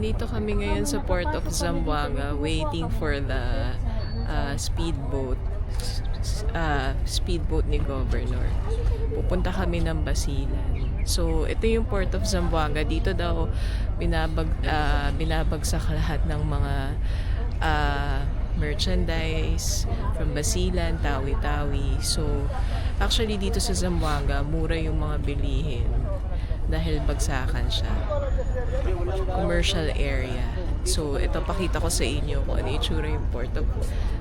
Nandito kami ngayon sa Port of Zamboanga waiting for the speedboat ni Governor. Pupunta kami ng Basilan. So, ito yung Port of Zamboanga. Dito daw binabagsak lahat ng mga merchandise from Basilan, Tawi-Tawi. So, actually dito sa Zamboanga, mura yung mga bilihin dahil bagsakan siya. Commercial area. So, ito pakita ko sa inyo kung ano itsura yung Port of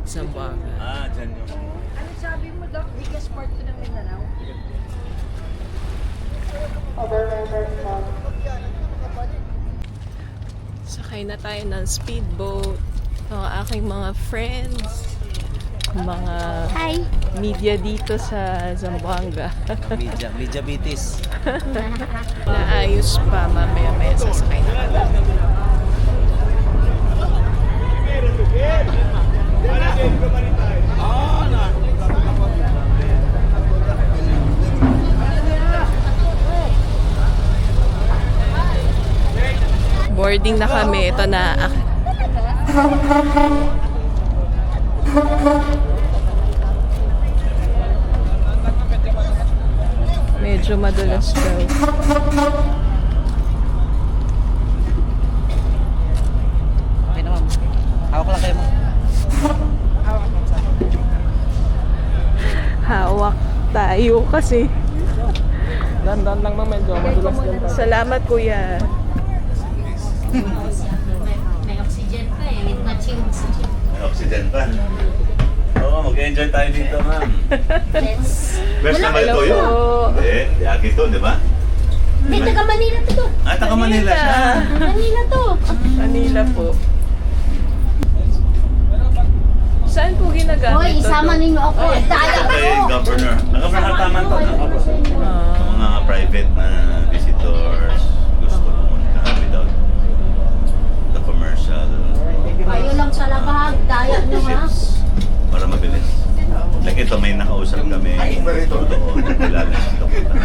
Zamboanga. Dyan yung... Ano sabi mo, Doc? Biggest part ko ng Mindanao? Sakay na tayo ng speedboat. Ang aking mga friends, mga media dito sa Zamboanga. Media Bitis. Naayos pa, mamaya-maya sasakay na kami. Boarding na kami. Ito na. Medyo madulas daw. Okay naman. Hawak lang kayo mo. Hawak tayo kasi. Dandan lang naman medyo madulas din. Salamat, kuya. May oxygen pa eh. With matching oxygen. Oxygen pa. Oo, mag-enjoy tayo dito, ma'am. Let's... Best naman ito Hello yun. po. Hindi, akin to, di ba? Hindi, taga Manila to. Taga Manila siya. Manila to. Manila po. Saan po ginagamit Hoy, isama ninyo ako. Daya Ito kay ako. Governor. Governor taman to. Mga private na visitors gusto pumunta without the commercial Kayo lang sa labag. Daya nyo ha. ships para mabilis. Like ito, may nakausap kami doon. Kilala si Doktor.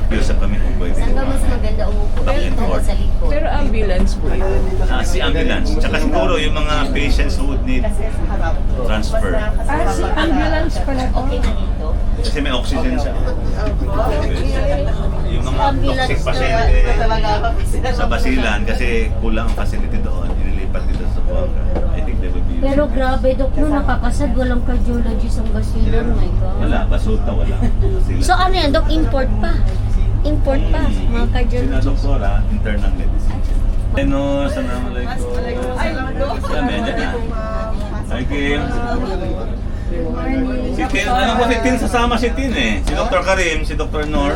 Kiusap kami kung pwede. Saan ba mas maganda umupo? Back and Dito o forth. sa likod? Pero ambulance po yun. Si ambulance. Tsaka siguro yung mga patients who would need transfer. Si ambulance pala to. Okay na dito. Kasi may oxygen siya. Yung mga Ambulance toxic na- pasyente sa Basilan kasi kulang ang facility doon. Inilipat dito sa Buanga. I think they would be using Pero it. grabe, Dok, no, nakakasad. Walang cardiologist ang Basilan. Oh my God. Wala, basuta wala. So ano yan, Dok? Import pa? Import pa? Mga Sina cardiologist? doktora, internal medicine. Ano, assalamualaikum. Sa medya na. Hi, Kim. Si Tin, alam ko si Tin sasama si Tin eh. Si Dr. Karim, si Dr. Nor,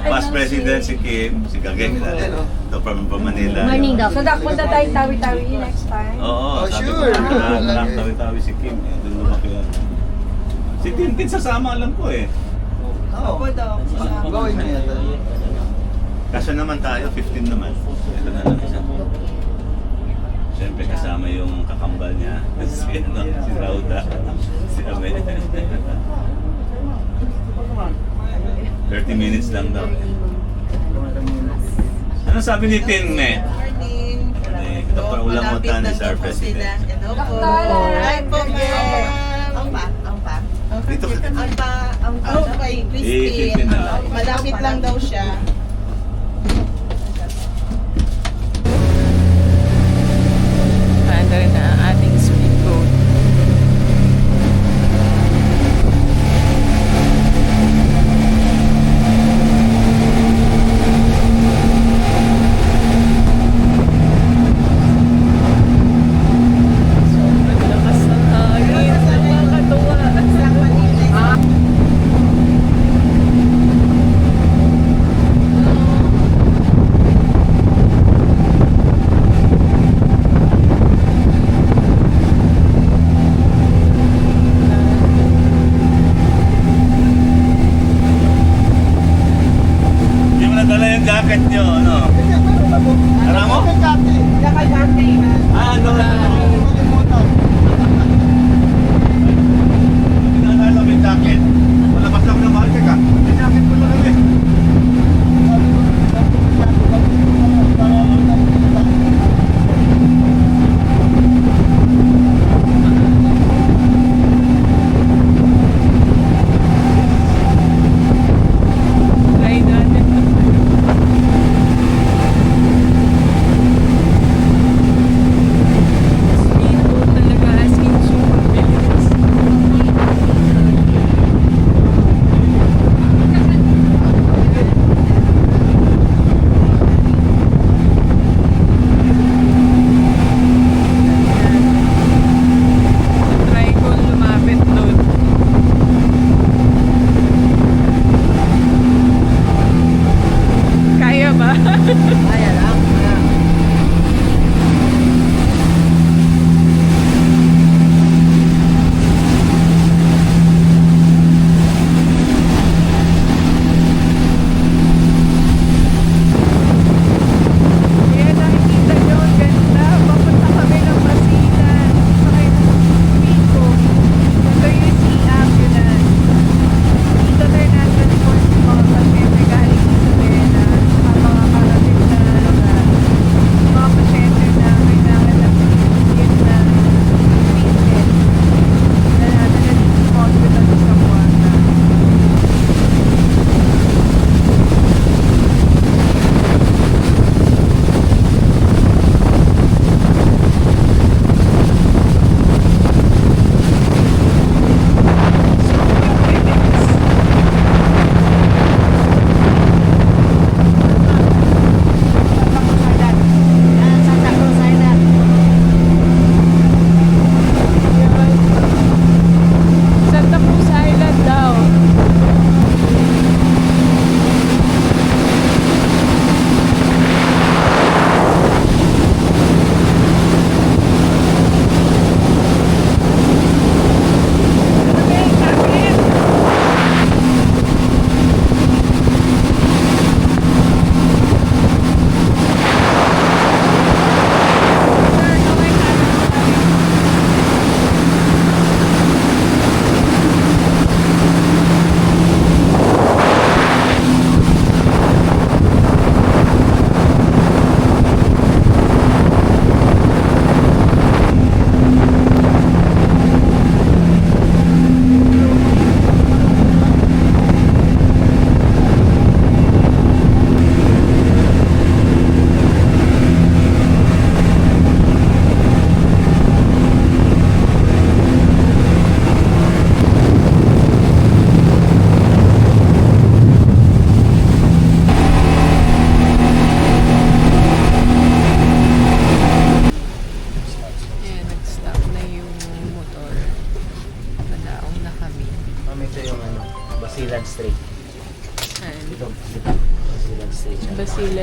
past president si Kim, si Gageng, ito from Manila. Morning, Doc. So, punta tayo tawi-tawi next time. Oo, sabi ko, tawi-tawi si Kim eh. Doon lumaki yan. Si Tin sasama alam ko eh. Opo daw. Kaso naman tayo, 15 naman. Ito na lang isa. Siyempre kasama yung kakambal niya. Si Rauda. Si Ame. 30 minutes lang daw. Ano sabi ni Tin, me? Dr. Ulang Montani is our president. Hello po. Hi po, ma'am. Ang pa. Dito ka. Ang kay Christine. Tin na lang. Malapit lang daw siya. Paandar na ang ating speedboat. Sobrang lakas ng hangin. Nakakatuwa. Hindi mo nadala yung jacket nyo, ano? Tara mo? Ano? Pinaalala mo yung jacket. Malabas lang ng mahal ka. Yung jacket ko lang eh.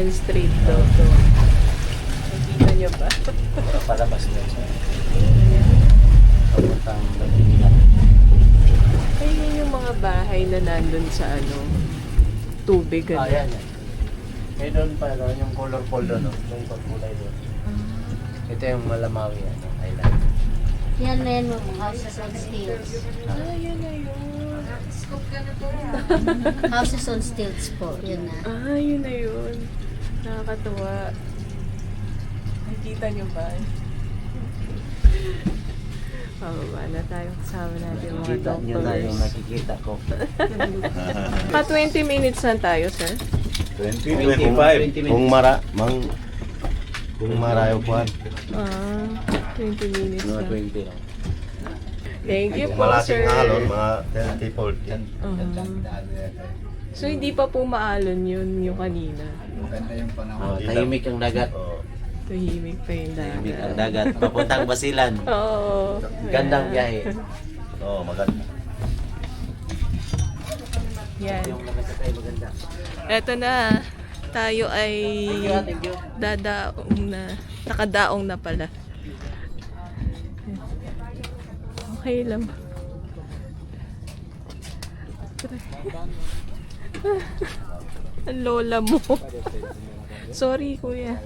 Basilan Street to. Nakita niyo ba? Palabas na siya. Papuntang Basilan. Ayun yung mga bahay na nandun sa tubig. Ah, yan. Eh doon pa, yung colorful doon, no? Yung pagkulay doon. Ito yung Malamawi, island. Yan na yan, houses on stilts. Yan na yun. Houses on stilts po, yun na. Yun na yun. Nakakatuwa. Nakikita niyo ba? Pababa na tayo kasama natin yung mga Kita nyo na yung doctors. nakikita ko. 20 minutes lang tayo, sir. 20, 25. Kung marayo kuhan. 20 minutes Mga lang. 20 lang. Thank you Kung po, malaking sir. alon, mga 30, 40. So, hindi pa po maalon yun yung kanina. Tahimik ang dagat. Tahimik pa yung Tahimik ang dagat. dagat. Papuntang Basilan. Oo. Gandang Ayan. biyahe. Oo, maganda. Yan. Yung nakasakay maganda. Eto na. Tayo ay Thank you. dadaong na. Nakadaong na pala. Okay lang. Ang lola mo. Sorry, kuya.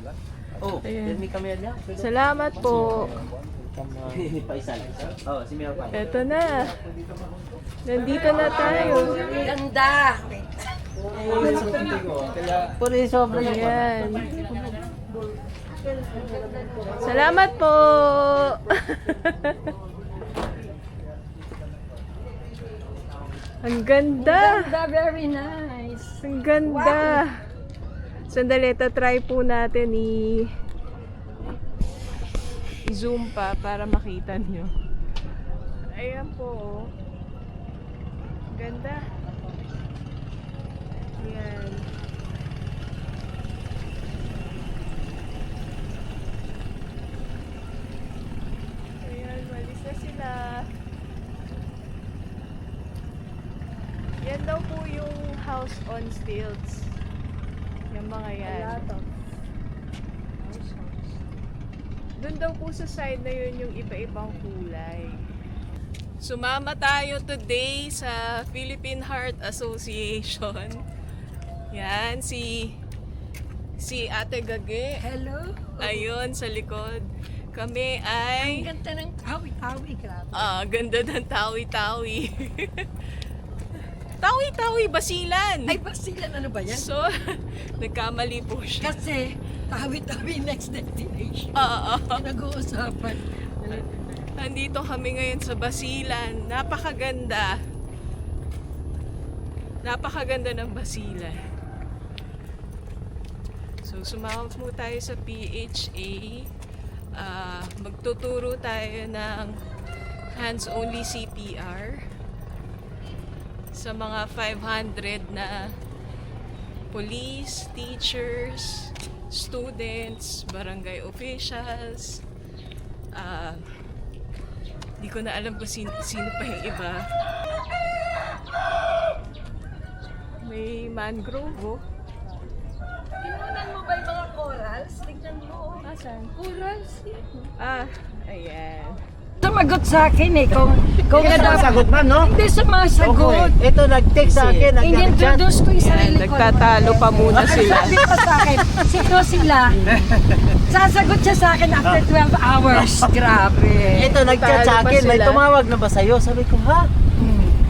Oh, Ayan. hindi kami na. Salamat po. Paisan. Oh, si Mia pa. Eto na. Nandito na tayo. Ganda! Puro yung sobra yung Ayan. Salamat po. Ang ganda. Very nice. Ang ganda. Sandali, try po natin i-zoom pa para makita nyo. Ayan po. Oh. Ganda. Ayan. Ayan, malis na sila. Yan daw po yung house on stilts. Yung mga yan. Doon daw po sa side na yun yung iba-ibang kulay. Sumama tayo today sa Philippine Heart Association. Yan, si Ate Gage. Hello? Ayun, sa likod. Kami ay... Ganda ng tawi-tawi, grabe. Ganda ng tawi-tawi. Tawi-tawi, Basilan! Ay, Basilan, ano ba yan? So, nagkamali po siya. Kasi, tawi-tawi next destination. Oo. Nag-uusapan. Nandito kami ngayon sa Basilan. Napakaganda. Napakaganda ng Basilan. So, sumama po tayo sa PHA. Magtuturo tayo ng hands-only CPR sa mga 500 na police, teachers, students, barangay officials. Di ko na alam kung sino pa yung iba. May mangrove, oh. Tinunan mo ba yung mga corals? Tignan mo. Asan? Corals? Ayan. Sumagot sa akin eh. Kung Hindi ano. sagot man, no? Hindi sumasagot. Okay. Ito nag-text sa akin. In-introduce ko yung Ayan, sarili ko. nagtatalo pa muna sila. Sabi pa sa akin, sino sila? Sasagot siya sa akin after 12 hours. Grabe. Ito nag-chat sa Talo pa akin. May sila. tumawag na ba sa'yo? Sabi ko, ha?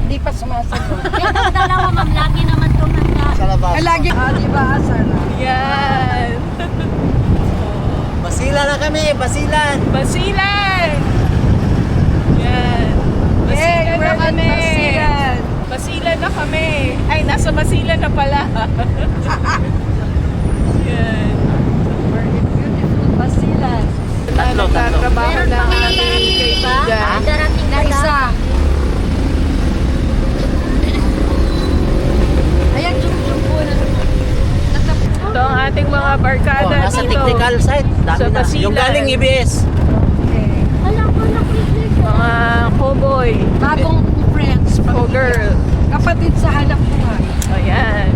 Hindi pa sumasagot. Yung dalawa, ma'am, lagi naman tumanda. Sa labas. Lagi, di ba? Sana. Yan. Basilan na kami, Basilan. Basilan! Yan. Yay, Basilan na we're in kami. Basilan. Basilan na kami. Ay, nasa Basilan na pala. Yan. We're in beautiful Basilan. Tatlo. Nagtatrabaho Meron na pa ang nga aming darating, di ba? kaibigan. Darating na Isa. Ayan, zoom po na. Ito ang ating mga barkada Nasa dito. technical site. Dami Sa na. Basilan. Yung galing EBS. Alam ko, nakikita. Mga cowboy, Bagong friends. cowgirl. Kapatid sa hanap buhay. Ayan.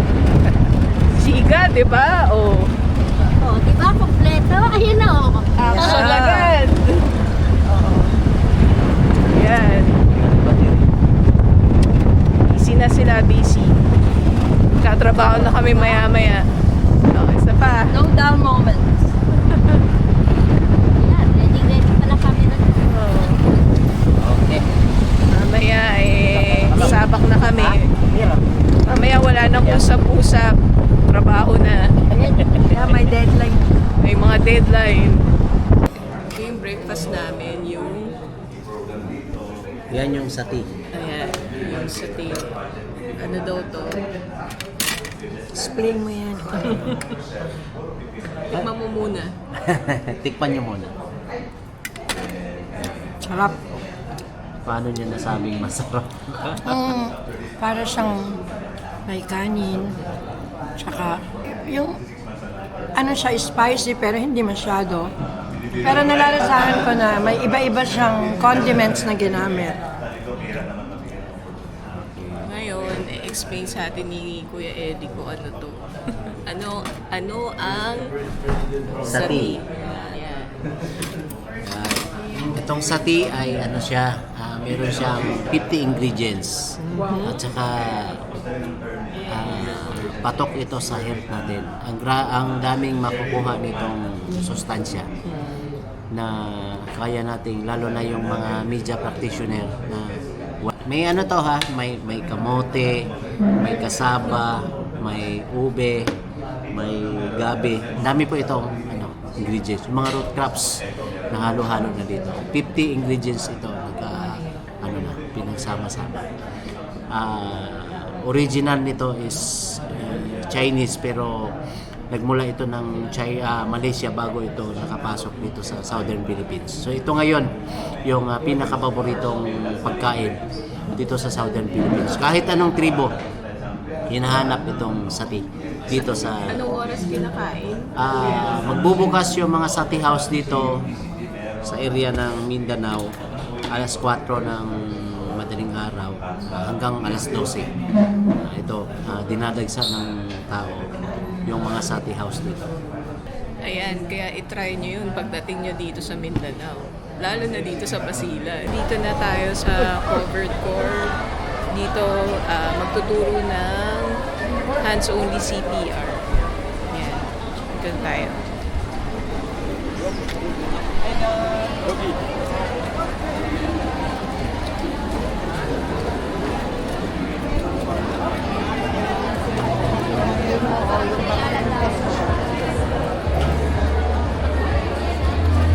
Siga, di ba? Oh. Oh, di ba? Kompleto. Ayun na, oh. Action agad! Yan. Busy na sila, busy. Katrabaho na kami maya-maya. Okay, isa pa. No dull moments. Yan, ready pala kami na. Oh. Okay. Mamaya sabak na kami. Mamaya wala nang usap-usap. Trabaho na. Kaya may deadline. May mga deadline. Ito yung breakfast namin, yung Yan yung sati. ayan, yung sate. Ano daw to? Explain mo yan. Tikman mo muna. Tikpan nyo muna. Sarap. Paano nyo nasabing masarap? Para siyang may kanin. Tsaka yung ano siya, spicy pero hindi masyado. Pero nalalasahan ko na may iba-iba siyang condiments na ginamit. Ngayon, explain sa atin ni Kuya Eddie kung ano to. ano ang Sati. Ayan. Itong sati ay ano siya, meron siyang 50 ingredients. At saka patok ito sa health natin. Ang daming makukuha nitong sustansya na kaya nating, lalo na yung mga media practitioner na may ano to ha, may kamote, may kasaba, may ube, may gabi. Dami po itong ingredients. Yung mga root crops na halo-halo na dito. 50 ingredients ito pinagsama-sama. Original nito is Chinese pero nagmula ito ng Malaysia bago ito nakapasok dito sa Southern Philippines. So ito ngayon yung pinakapaboritong pagkain dito sa Southern Philippines. Kahit anong tribo, hinahanap itong sati dito sa Anong oras kinakain? magbubukas yung mga sati house dito sa area ng Mindanao alas 4 ng madaling araw hanggang alas 12. Ito dinadagsa ng tao yung mga sati house dito. Ayan, kaya itry nyo yun pagdating nyo dito sa Mindanao. Lalo na dito sa Basilan. Dito na tayo sa covered court. Dito magtuturo ng hands-only CPR. Yan. Dito tayo.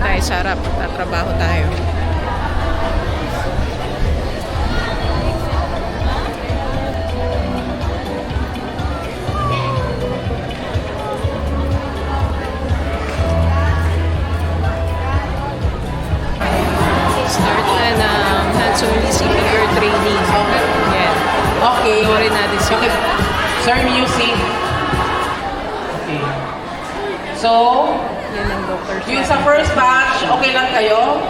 Tayo sarap. Tatrabaho tayo. Start na ng hands-only CPR training. Yan. Okay. Tuloy natin sila. Sir, music. Okay. So, Yan ang doctor. yung sa first batch, okay lang kayo?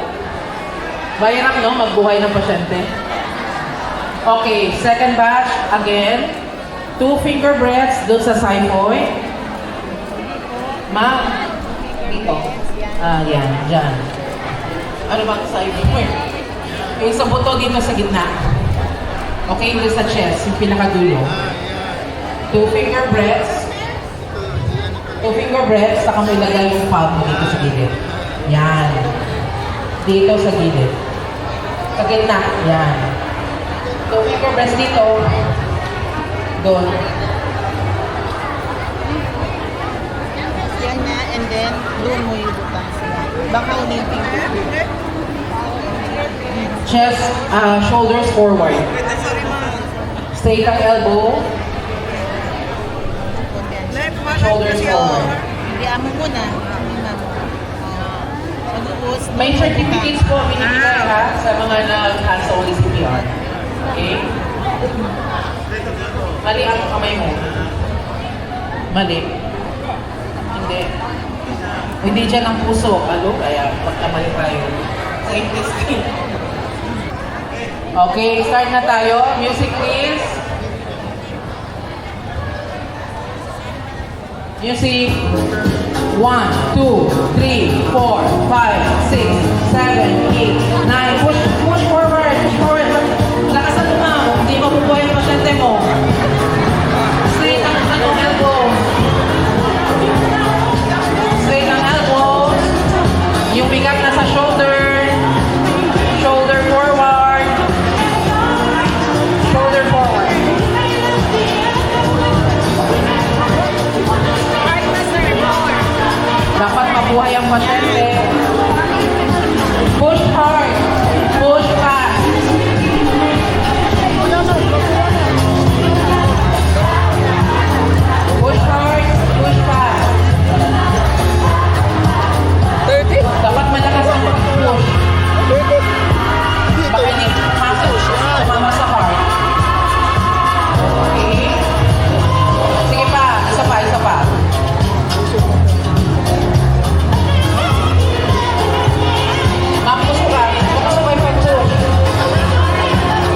Mahirap, no? Magbuhay ng pasyente. Okay, second batch, again. 2 finger breaths doon sa xiphoid. Ma'am, dito. Yan, dyan. Ano ba ang xiphoid? Yung sa buto dito sa gitna. Okay, doon sa chest, yung pinakadulo. 2 finger breaths. 2 finger breaths, saka mo ilagay yung palm mo dito sa gilid. Yan. Dito sa gilid. Sa gitna. Yan. 2 finger breaths dito. Doon. Yan na, and then doon mo yung butang sila. Baka ulitin ko. Chest, shoulders forward. Straight ang elbow. Shoulders forward. Hindi amo muna. Mag-uus. May certificates po binibigay ha sa mga nag-hands-only CPR. Okay? Mali ang kamay mo. Mali. Hindi. Hindi dyan ang puso. Kaya pagkamali tayo. Same testing. Okay, start na tayo. Music please. Music. 1, 2, 3, 4, 5, 6, 7, 8, 9. Push forward, push forward. Lakasan mo, ma'am. Hindi mabubuhay ang pasyente mo. Straight ang elbow. Straight ang elbow. Yung bigat na sa shoulder. Shoulder forward. Shoulder forward. Dapat mabuhay ang pasyente. Push hard. Push fast. Push hard. Push fast. 30. Dapat malakas ang pag-push. 30. Baka hindi tumama sa heart. Okay. Sige pa. Isa pa. Isa pa. Mapuso ka. Mapuso ka yung pag-push.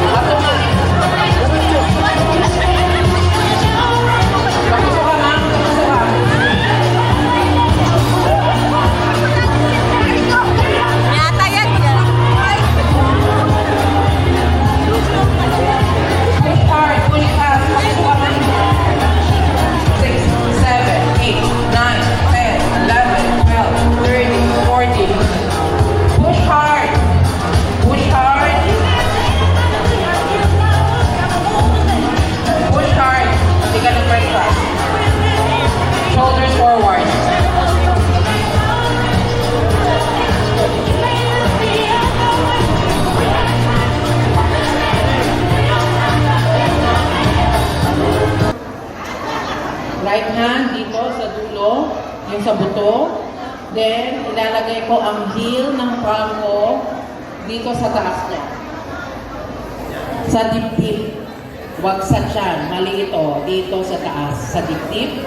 Mapuso ka. Mapuso ka, ma'am. Mapuso ka. Yata yan yan. Push hard, push fast. Mapuso ka, ma'am. 6, 7, 8, 9, 10, 11, 12, 13, 14. Push hard. Push hard. Push hard. Hindi ka nag-breakfast. Shoulders forward. Right hand dito sa dulo, yung sa buto. Then, ilalagay ko ang heel ng palm ko dito sa taas niya. Sa dibdib. Huwag sa tiyan. Mali ito. Dito sa taas. Sa dibdib.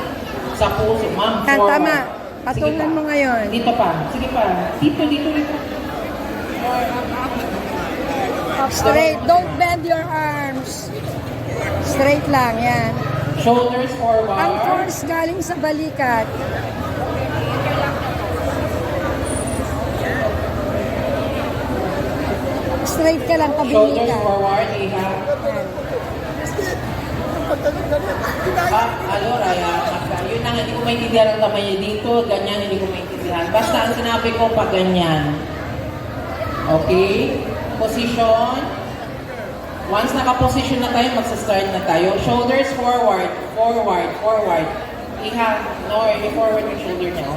Sa puso. Ma'am, Yan, forward. tama. Sige Patungan pa. mo ngayon. Dito pa. Sige pa. Dito. Straight. Don't bend your arms. Straight lang, yan. Shoulders forward. Ang force galing sa balikat. Straight ka lang, Shoulders kabilikan. forward. Iha. Raya. Yun na, hindi ko maintindihan ang kamay niya dito. Ganyan, hindi ko maintindihan. Basta ang sinabi ko, pag ganyan. Okay? Position. Once naka-position na tayo, magsa-start na tayo. Shoulders forward. Forward. Forward. Iha. No, i-forward yung shoulder niya.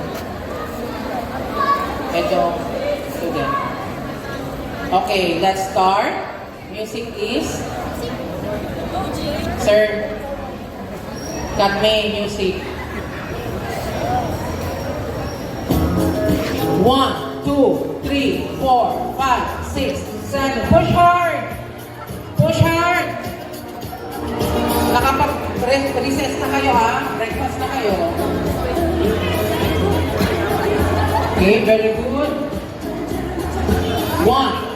Ito. Student. Okay, let's start. Music please. Sir, cut me music. 1, 2, 3, 4, 5, 6, 7. Push hard! Push hard! Nakapag-recess na kayo ha? Breakfast na kayo. Okay, very good. 1,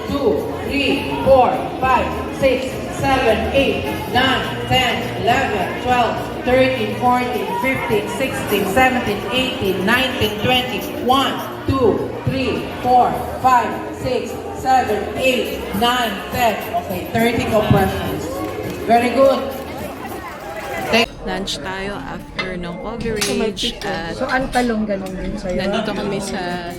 2, 3, 4, 5, 6, 7, 8, 9, 10, 11, 12, 13, 14, 15, 16, 17, 18, 19, 20. 1, 2, 3, 4, 5, 6, 7, 8, 9, 10. Okay, 30 compressions. Very good. Lunch tayo after ng coverage at So, ang talong ganun din sa'yo. nandito kami sa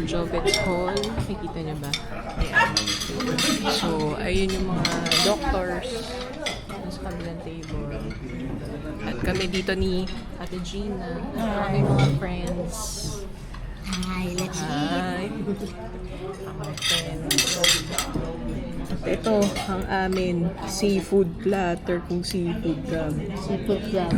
Jovets Hall. Nakikita niyo ba? Ayan. So, ayun yung mga doctors sa kabilang table. At kami dito ni Ate Gina. Kami mga friends. Hi, let's Hi! Mga friends. At ito, ang amin, seafood platter kung seafood ka. seafood lang.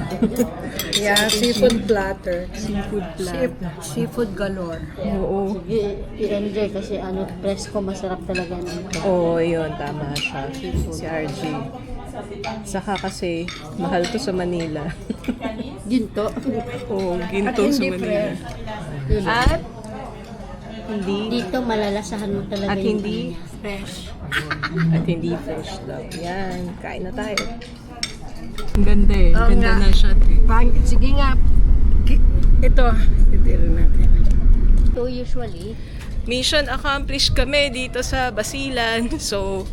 Yeah, seafood platter. Seafood platter. Seafood galore. Oo. Sige, i-enjoy kasi presko masarap talaga nito. Oo, yun. Tama siya. Si RG. Saka kasi, mahal to sa Manila. Ginto. Oo, ginto sa Manila. At, hindi, Dito malalasahan mo talaga at yung hindi ano niya. fresh. At hindi fresh daw. Yan, kain na tayo. Ang ganda eh. Oo Ganda nga. na siya. Sige nga, Ito, titira natin. So usually, Mission accomplished kami dito sa Basilan. So,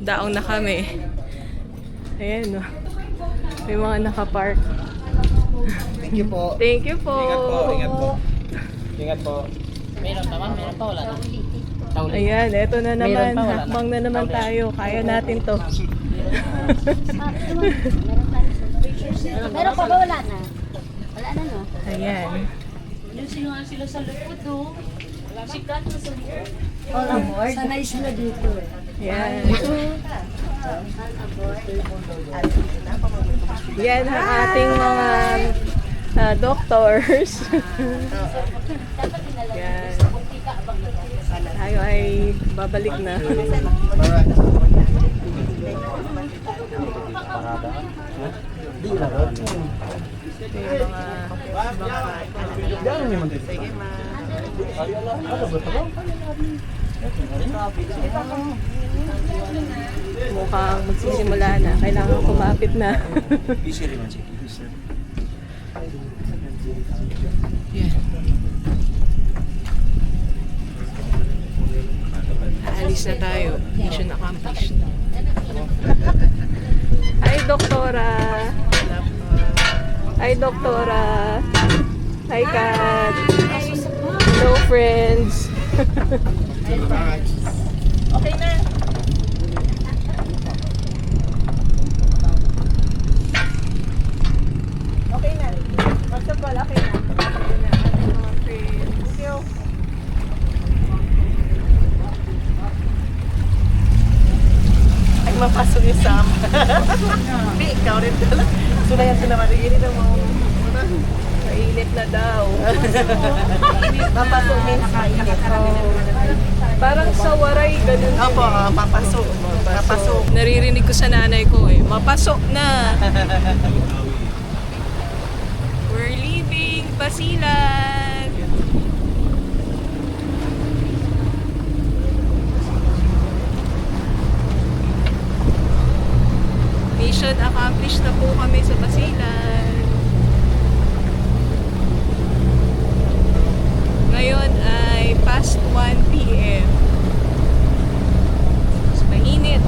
daong na kami. Ayan, no. May mga nakapark. Thank you po. Thank you po. Ingat po. Ingat po. Meron pa, wala na. Ayan, eto na naman. Meron pa, wala na. Hakbang na naman tayo. Kaya natin to. meron pa ba wala na? Wala na no? Ayan. Sila sa lupot do. Sikat na sa lupot. All aboard. Sanay sila dito eh. Yan. Yan ang ating mga doctors. Yan. Tayo ay babalik na. Mukhang magsisimula na. Kailangan kumapit na. Yan. Aalis na tayo. Mission accomplished. Hi, Doktora. Hi, Doktora. Hi, Kat. Hello, friends. Okay na. Okay na. First of all, okay na. Thank you. Ay, mapasok yung Sam. Hindi, ikaw rin pala. Sulayan sila marigini na mo. Mainit na daw. Mapasok means mainit. Parang sa waray, ganun. Opo, papasok. Papasok. Naririnig ko sa nanay ko eh, mapasok na. We're leaving Basilan. Mission accomplished na po kami sa Basilan. Ngayon ay past 1 p.m. Mas mainit.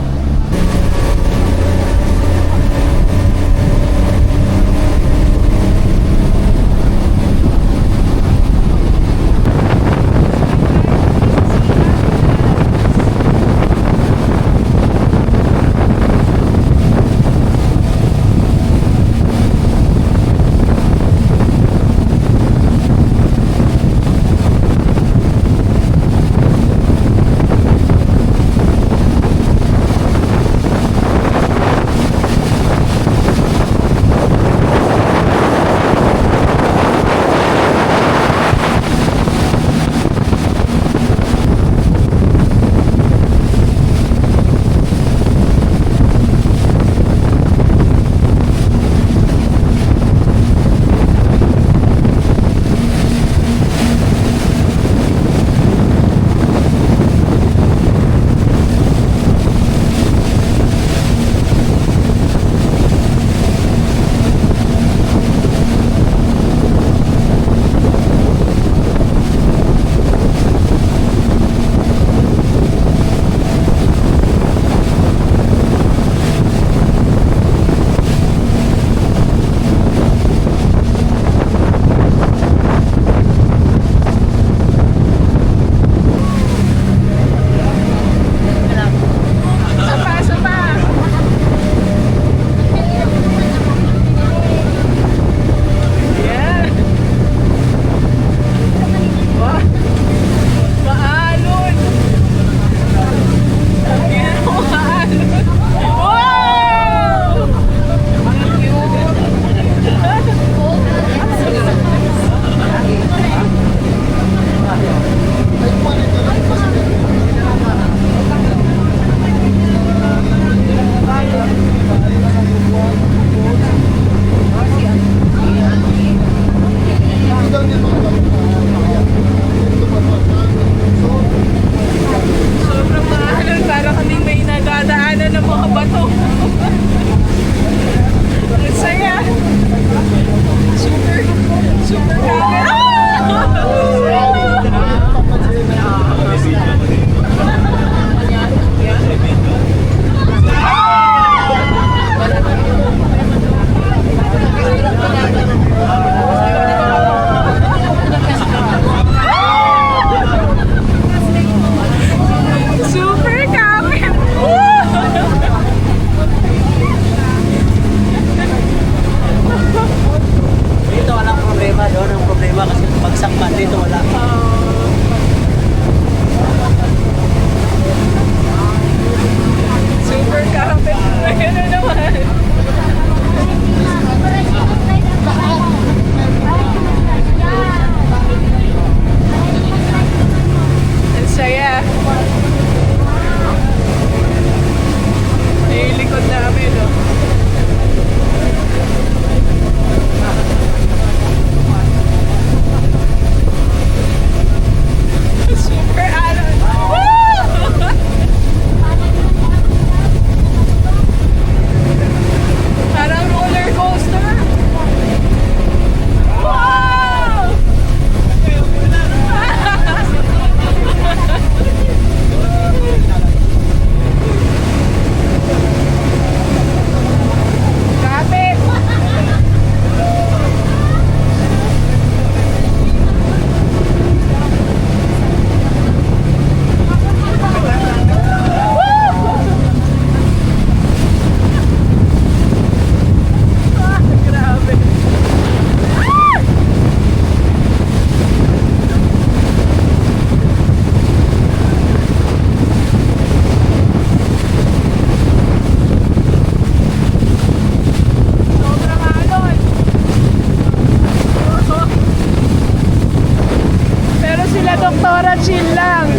Sila Doktora chill lang.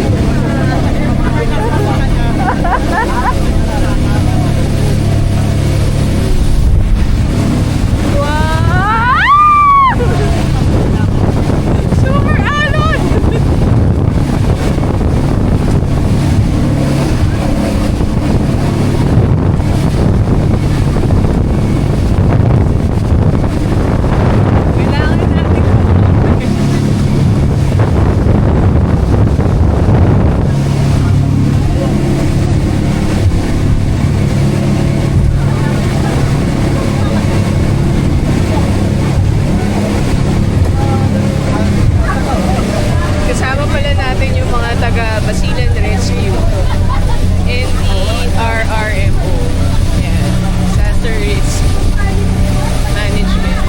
Wow! Super alon! Kailangan natin kasama pala natin yung mga taga Basilan Rescue and the RRMO. Yan. Disaster Risk Management.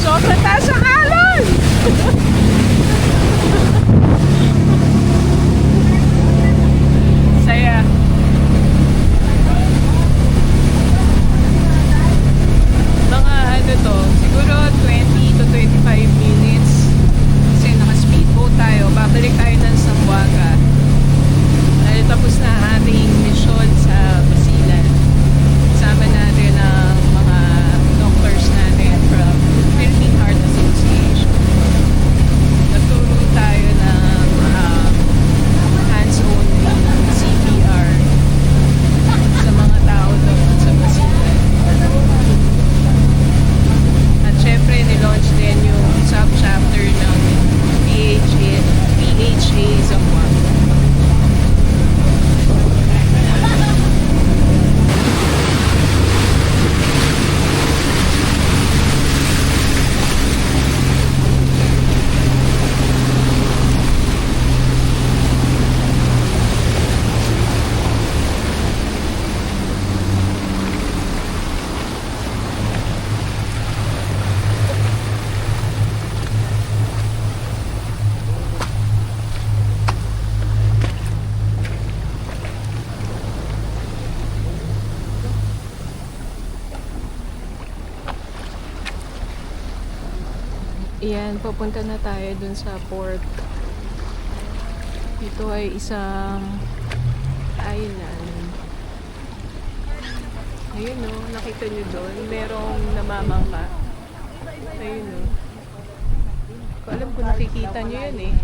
Sobrang taas ang alon! Saya. Mga ano to, siguro 20 to 25 minutes. Kasi naka-speedboat tayo. Babalik tayo ng Zamboanga. Dahil tapos na ang ating mission sa Basilan. Kasama natin ang mga doctors natin from Philippine Heart Association. Nagturo tayo ng hands-on CPR sa mga tao doon sa Basilan. At syempre, nilaunch din yung sub-chapter ng PHA Zamboanga. Yan, papunta na tayo dun sa port. Ito ay isang island. Ayun o, nakita nyo doon. Merong namamangka. Ayun o. Ko alam kung nakikita nyo yun eh.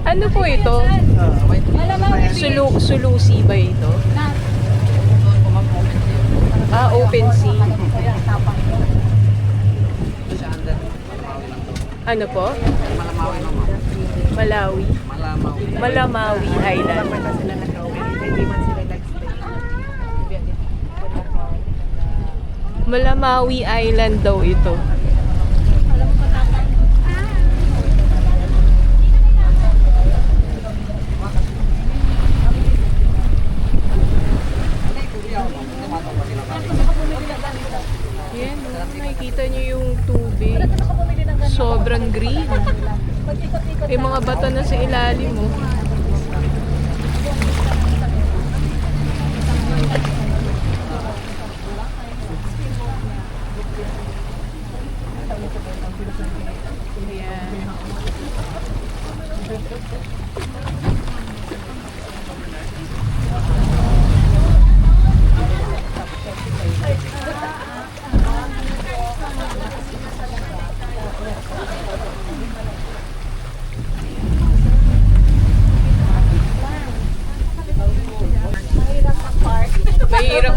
Ano po ito? Sulusi ba ito? Ah, open sea. Ano po? Malawi. Malamawi Island. Malamawi Island daw ito. Yan, nakikita nyo yung tubig. Sobrang green. May mga bata na sa ilalim mo.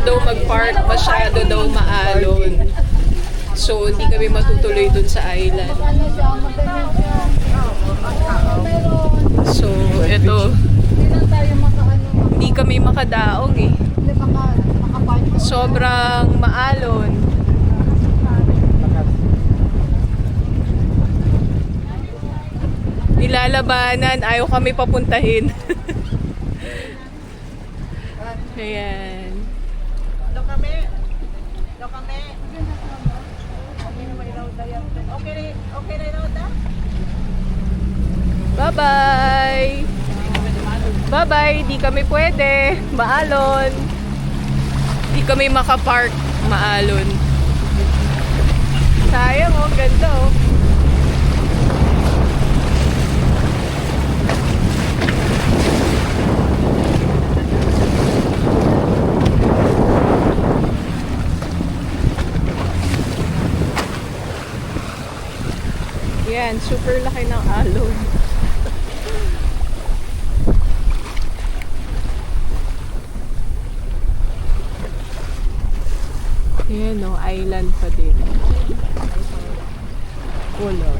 daw mag-park, masyado daw maalon. So, hindi kami matutuloy dun sa island. So, eto. Hindi kami makadaong eh. Sobrang maalon. Nilalabanan, ayaw kami papuntahin. Ayan. Doon kami. Doon kami. Okay na Rhoda? Bye-bye! Bye-bye! Di kami pwede. Maalon. Di kami makapark. Maalon. Sayang oh, ganda oh. Yan, super laki ng alon. Yan o, island pa din. Wala.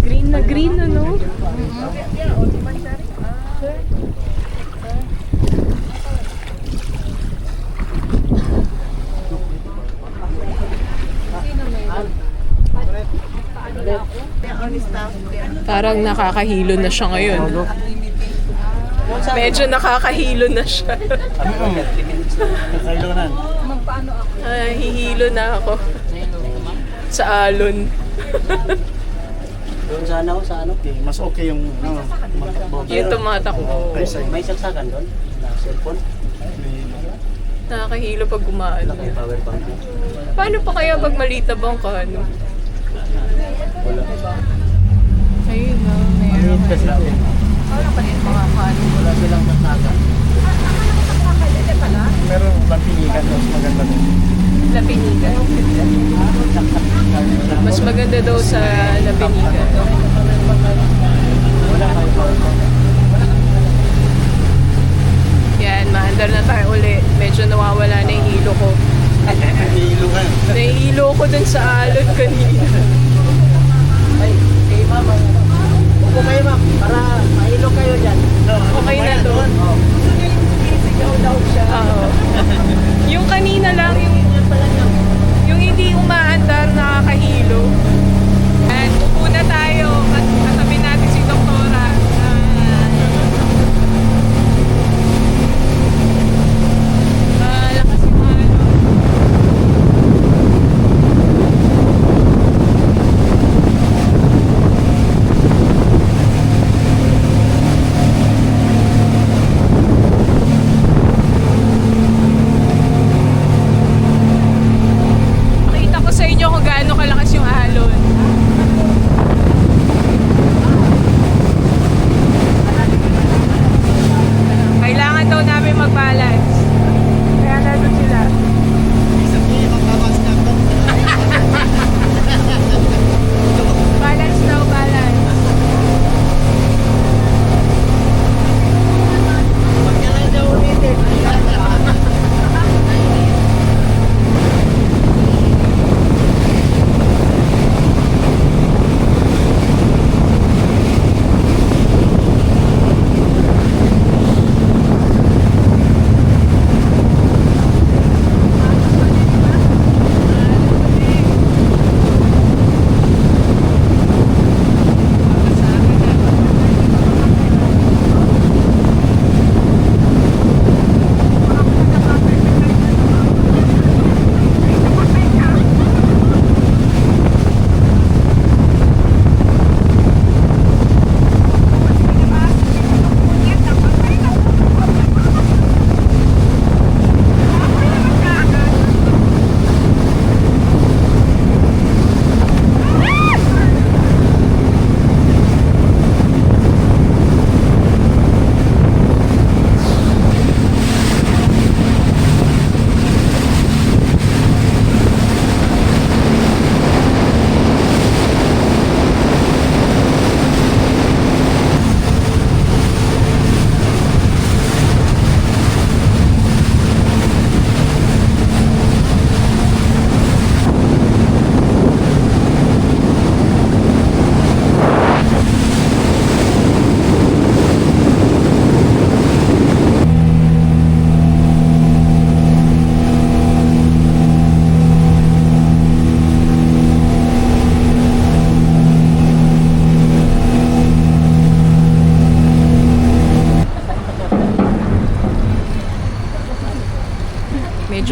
Green na green, ano? Parang nakakahilo na siya ngayon. Medyo nakakahilo na siya. Hihilo na ako. Sa alon. Doon sa ano, Mas okay yung Yung tumatakbo. may saksakan doon, na cellphone, Nakakahilo pag gumaan. power bank. Paano pa kaya pag maliit na bangka, ano? Ayun na, meron. Kasi Paano pa rin mga kano? wala silang saksakan. meron lapinigan mas maganda doon. Lapinigan. Mas maganda daw sa Lapinigan. Wala kayo power bank. Yan, maandar na tayo uli. Medyo nawawala na yung hilo ko. Hihilo ka. Nahihilo ko dun sa alon kanina. Ay, ma'am. Upo kayo ma'am, para mahilo kayo dyan. Okay na doon. Oo. Yung kanina lang, yung hindi umaandar, nakakahilo. At upo na tayo at katabi natin si Doktora. Lakas yung ano. Pakita ko sa inyo kung gaano kalakas yung alon. Kailangan daw namin mag-balance. Kaya nandun sila. Balance daw, balance.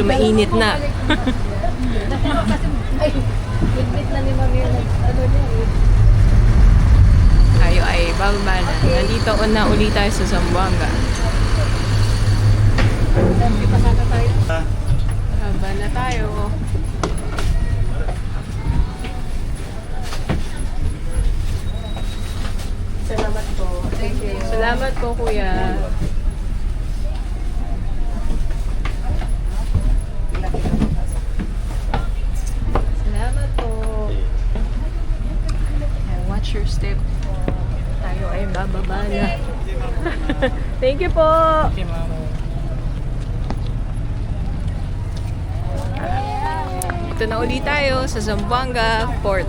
medyo mainit na. Ay, ligpit na ni Mami yung ano niya eh. Tayo ay bababa na. Nandito na uli tayo sa Zamboanga. Baba na tayo. Salamat po. Thank you. Salamat po, kuya. Salamat po. Watch your step. Tayo ay bababa na. Thank you po. Ito na ulit tayo sa Zamboanga Port.